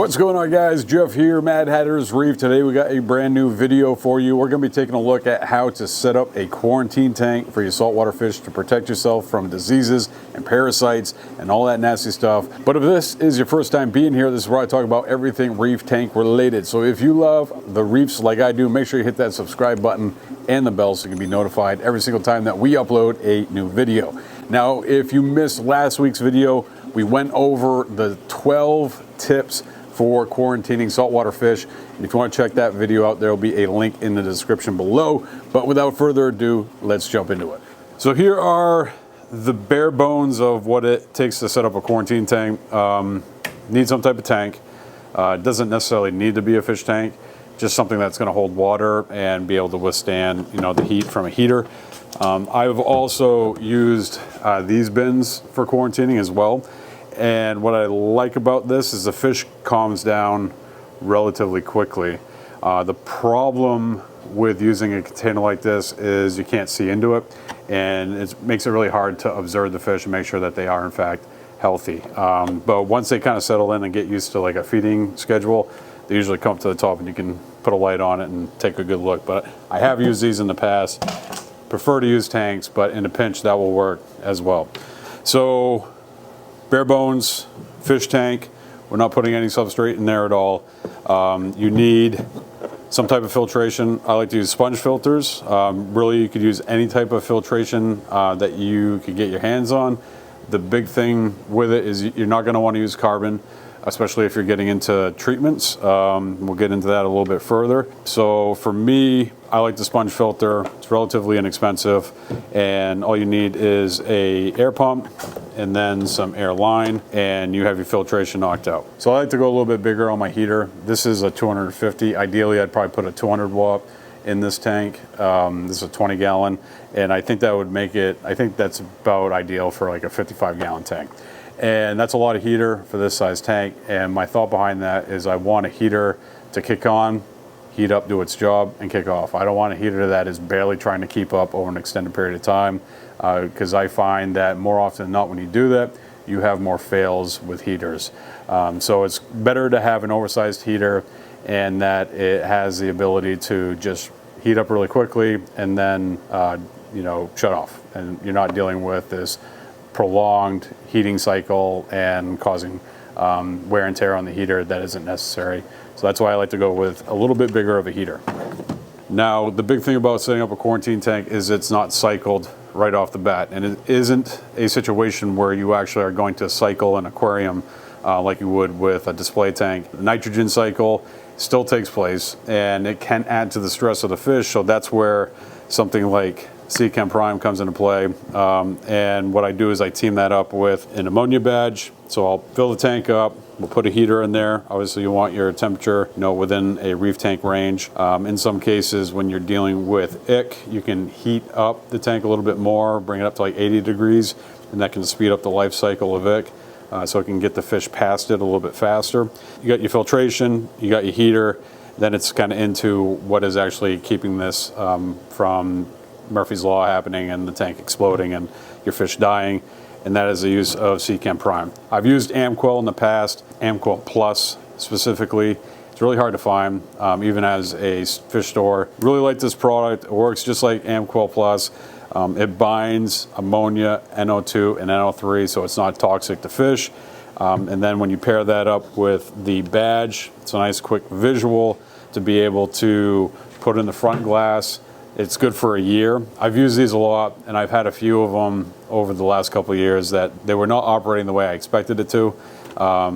What's going on, guys? Jeff here, Mad Hatter's Reef. Today we got a brand new video for you. We're going to be taking a look at how to set up a quarantine tank for your saltwater fish to protect yourself from diseases and parasites and all that nasty stuff. But if this is your first time being here, this is where I talk about everything reef tank related. So if you love the reefs like I do, make sure you hit that subscribe button and the bell so you can be notified every single time that we upload a new video. Now, if you missed last week's video, we went over the 12 tips for quarantining saltwater fish. And if you want to check that video out, there will be a link in the description below. But without further ado, let's jump into it. So here are the bare bones of what it takes to set up a quarantine tank. Need some type of tank. It doesn't necessarily need to be a fish tank, just something that's going to hold water and be able to withstand, the heat from a heater. I've also used these bins for quarantining as well. And what I like about this is the fish calms down relatively quickly. The problem with using a container like this is you can't see into it, and it makes it really hard to observe the fish and make sure that they are in fact healthy. But once they kind of settle in and get used to like a feeding schedule, they usually come up to the top and you can put a light on it and take a good look. But I have used these in the past. Prefer to use tanks, but in a pinch that will work as well. So bare bones fish tank. We're not putting any substrate in there at all. You need some type of filtration. I like to use sponge filters. Really, you could use any type of filtration that you could get your hands on. The big thing with it is you're not going to want to use carbon, especially if you're getting into treatments. We'll get into that a little bit further. So for me, I like the sponge filter. It's relatively inexpensive, and all you need is a air pump and then some air line, and you have your filtration knocked out. So I like to go a little bit bigger on my heater. This is a 250. Ideally, I'd probably put a 200 watt in this tank. This is a 20 gallon, and I think that would make it, I think that's about ideal for like a 55 gallon tank. And that's a lot of heater for this size tank. And my thought behind that is I want a heater to kick on, heat up, do its job, and kick off. I don't want a heater that is barely trying to keep up over an extended period of time, because I find that more often than not when you do that, you have more fails with heaters. So it's better to have an oversized heater and that it has the ability to just heat up really quickly and then shut off. And you're not dealing with this prolonged heating cycle and causing wear and tear on the heater that isn't necessary. So that's why I like to go with a little bit bigger of a heater. Now, the big thing about setting up a quarantine tank is it's not cycled right off the bat, and it isn't a situation where you actually are going to cycle an aquarium like you would with a display tank. The nitrogen cycle still takes place, and it can add to the stress of the fish. So that's where something like Seachem Prime comes into play. And what I do is I team that up with an ammonia badge. So I'll fill the tank up, we'll put a heater in there. Obviously you want your temperature, within a reef tank range. In some cases, when you're dealing with ick, you can heat up the tank a little bit more, bring it up to like 80 degrees, and that can speed up the life cycle of ick. So it can get the fish past it a little bit faster. You got your filtration, you got your heater, then it's kind of into what is actually keeping this from Murphy's Law happening and the tank exploding and your fish dying, and that is the use of Seachem Prime. I've used Amquil in the past, Amquil Plus specifically. It's really hard to find, even as a fish store. Really like this product. It works just like Amquil Plus. It binds ammonia, NO2, and NO3, so it's not toxic to fish. And then when you pair that up with the badge, it's a nice quick visual to be able to put in the front glass. It's good for a year. I've used these a lot, and I've had a few of them over the last couple of years that they were not operating the way I expected it to.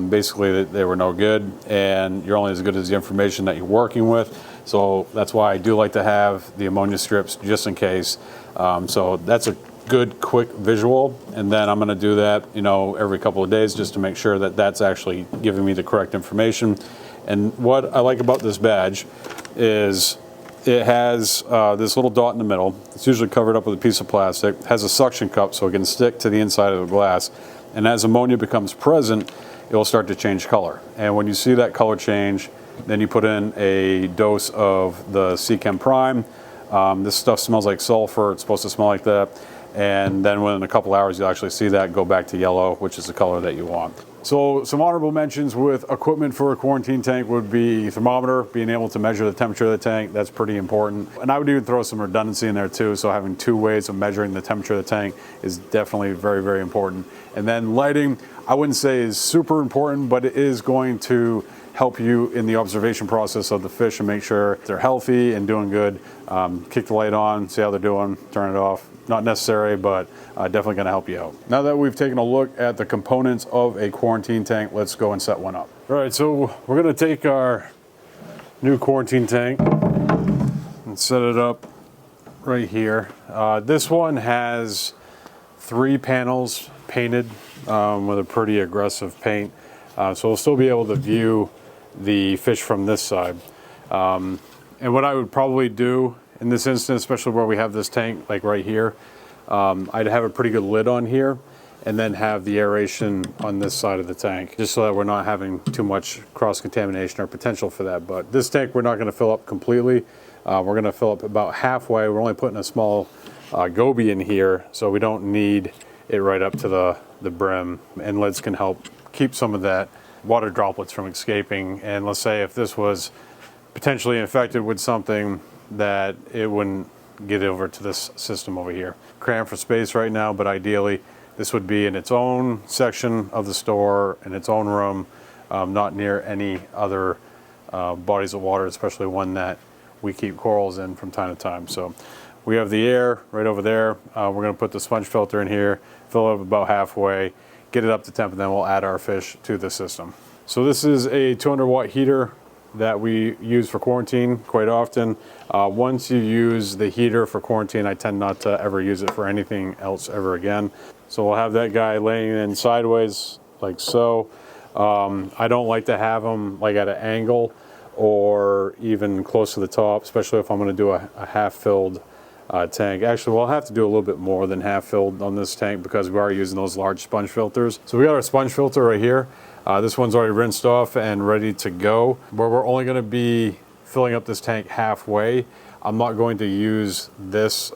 Basically, they were no good, and you're only as good as the information that you're working with. So that's why I do like to have the ammonia strips just in case. So that's a good, quick visual, and then I'm going to do that, every couple of days just to make sure that that's actually giving me the correct information. And what I like about this badge is it has this little dot in the middle. It's usually covered up with a piece of plastic. It has a suction cup so it can stick to the inside of the glass. And as ammonia becomes present, it will start to change color. And when you see that color change, then you put in a dose of the Seachem Prime. This stuff smells like sulfur. It's supposed to smell like that. and then within a couple hours you'll actually see that go back to yellow, which is the color that you want. So some honorable mentions with equipment for a quarantine tank would be thermometer, being able to measure the temperature of the tank. That's pretty important. And I would even throw some redundancy in there too. So having two ways of measuring the temperature of the tank is definitely very, very important. And then lighting, I wouldn't say is super important, but it is going to help you in the observation process of the fish and make sure they're healthy and doing good. Kick the light on, see how they're doing, turn it off. Not necessary, but definitely going to help you out. Now that we've taken a look at the components of a quarantine tank, let's go and set one up. All right, so we're going to take our new quarantine tank and set it up right here. This one has 3 panels painted with a pretty aggressive paint, so we'll still be able to view the fish from this side. And what I would probably do in this instance, especially where we have this tank like right here, I'd have a pretty good lid on here and then have the aeration on this side of the tank, just so that we're not having too much cross-contamination or potential for that. But this tank we're not going to fill up completely. We're going to fill up about halfway. We're only putting a small goby in here, so we don't need it right up to the brim, and lids can help keep some of that water droplets from escaping. And let's say if this was potentially infected with something, that it wouldn't get over to this system over here. Crammed for space right now, but ideally this would be in its own section of the store, in its own room, not near any other bodies of water, especially one that we keep corals in from time to time. So we have the air right over there. We're going to put the sponge filter in here, fill it up about halfway, get it up to temp, and then we'll add our fish to the system. So this is a 200 watt heater that we use for quarantine quite often. Once you use the heater for quarantine, I tend not to ever use it for anything else ever again. So we'll have that guy laying in sideways like so. I don't like to have him like at an angle or even close to the top, especially if I'm going to do a half-filled tank. Actually, we'll have to do a little bit more than half-filled on this tank because we are using those large sponge filters. So we got our sponge filter right here. This one's already rinsed off and ready to go. Where we're only going to be filling up this tank halfway, I'm not going to use this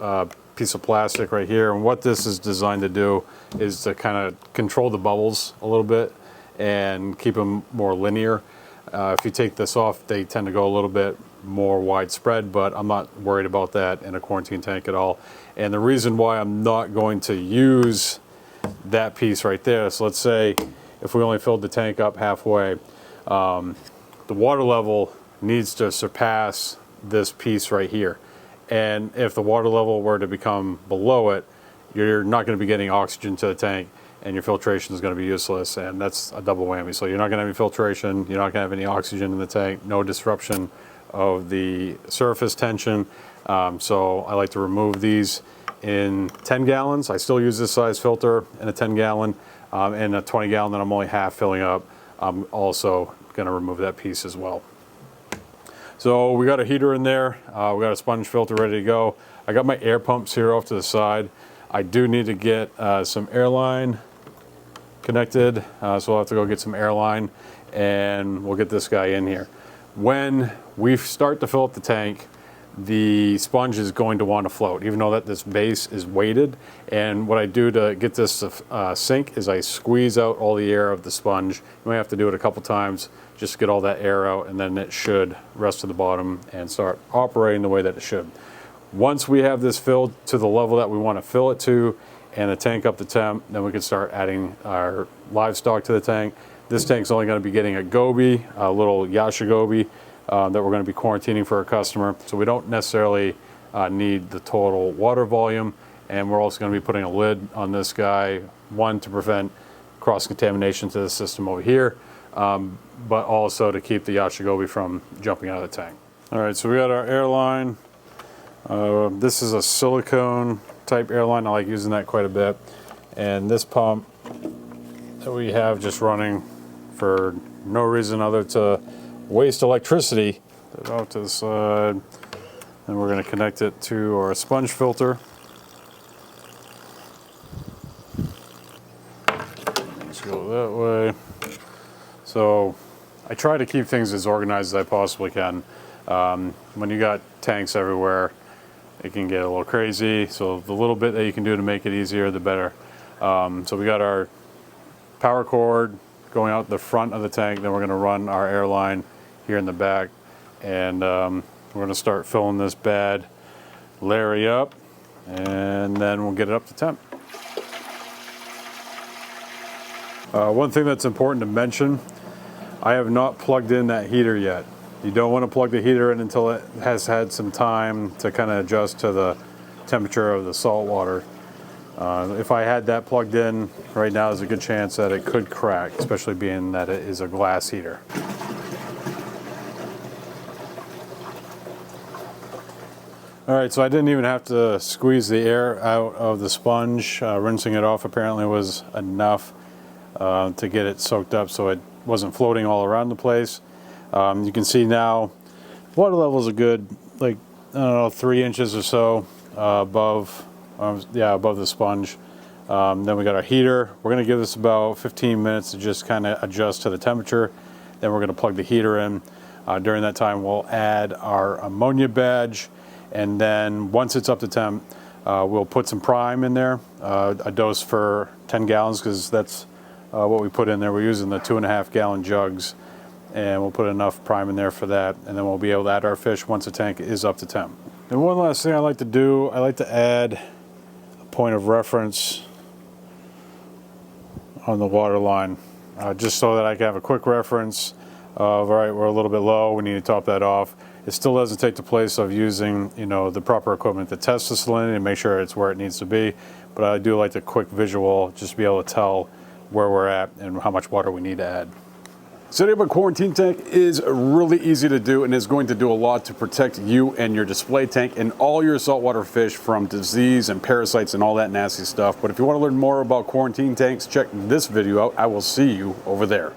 piece of plastic right here. And what this is designed to do is to kind of control the bubbles a little bit and keep them more linear. If you take this off, they tend to go a little bit more widespread, but I'm not worried about that in a quarantine tank at all. And the reason why I'm not going to use that piece right there, so let's say if we only filled the tank up halfway, the water level needs to surpass this piece right here. And if the water level were to become below it, you're not going to be getting oxygen to the tank and your filtration is going to be useless, and that's a double whammy. So you're not going to have any filtration, you're not going to have any oxygen in the tank, no disruption of the surface tension. So I like to remove these in 10 gallons. I still use this size filter in a 10 gallon. And a 20 gallon that I'm only half filling up, I'm also going to remove that piece as well. So we got a heater in there. We got a sponge filter ready to go. I got my air pumps here off to the side. I do need to get some airline connected, so we'll have to go get some airline and we'll get this guy in here. When we start to fill up the tank, the sponge is going to want to float, even though that this base is weighted. And what I do to get this to sink is I squeeze out all the air of the sponge. You might have to do it a couple times just to get all that air out, and then it should rest to the bottom and start operating the way that it should. Once we have this filled to the level that we want to fill it to and the tank up to temp, then we can start adding our livestock to the tank. This tank's only going to be getting a goby, a little Yasha goby, that we're going to be quarantining for a customer. So we don't necessarily need the total water volume. And we're also going to be putting a lid on this guy, one, to prevent cross-contamination to the system over here, but also to keep the Yasha goby from jumping out of the tank. All right, so we got our airline. This is a silicone type airline. I like using that quite a bit. And this pump that we have just running for no reason other to waste electricity. Put it out to the side. And we're going to connect it to our sponge filter. Let's go that way. So I try to keep things as organized as I possibly can. When you got tanks everywhere, it can get a little crazy. So the little bit that you can do to make it easier, the better. So we got our power cord going out the front of the tank, then we're going to run our air line here in the back, and we're going to start filling this bad Larry up, and then we'll get it up to temp. One thing that's important to mention, I have not plugged in that heater yet. You don't want to plug the heater in until it has had some time to kind of adjust to the temperature of the salt water. If I had that plugged in right now, there's a good chance that it could crack, especially being that it is a glass heater. All right, so I didn't even have to squeeze the air out of the sponge. Rinsing it off apparently was enough to get it soaked up so it wasn't floating all around the place. You can see now water levels are good, like, I don't know, 3 inches or so above the sponge. Then we got our heater. We're going to give this about 15 minutes to just kind of adjust to the temperature. Then we're going to plug the heater in. During that time, we'll add our ammonia badge, and then once it's up to temp, we'll put some prime in there, a dose for 10 gallons, because that's what we put in there. We're using the 2.5 gallon jugs, and we'll put enough prime in there for that, and then we'll be able to add our fish once the tank is up to temp. And one last thing I like to do, I like to add a point of reference on the water line, just so that I can have a quick reference of, all right, we're a little bit low, we need to top that off. It still doesn't take the place of using, you know, the proper equipment to test the salinity and make sure it's where it needs to be. But I do like the quick visual, just to be able to tell where we're at and how much water we need to add. Setting up a quarantine tank is really easy to do, and is going to do a lot to protect you and your display tank and all your saltwater fish from disease and parasites and all that nasty stuff. But if you want to learn more about quarantine tanks, check this video out. I will see you over there.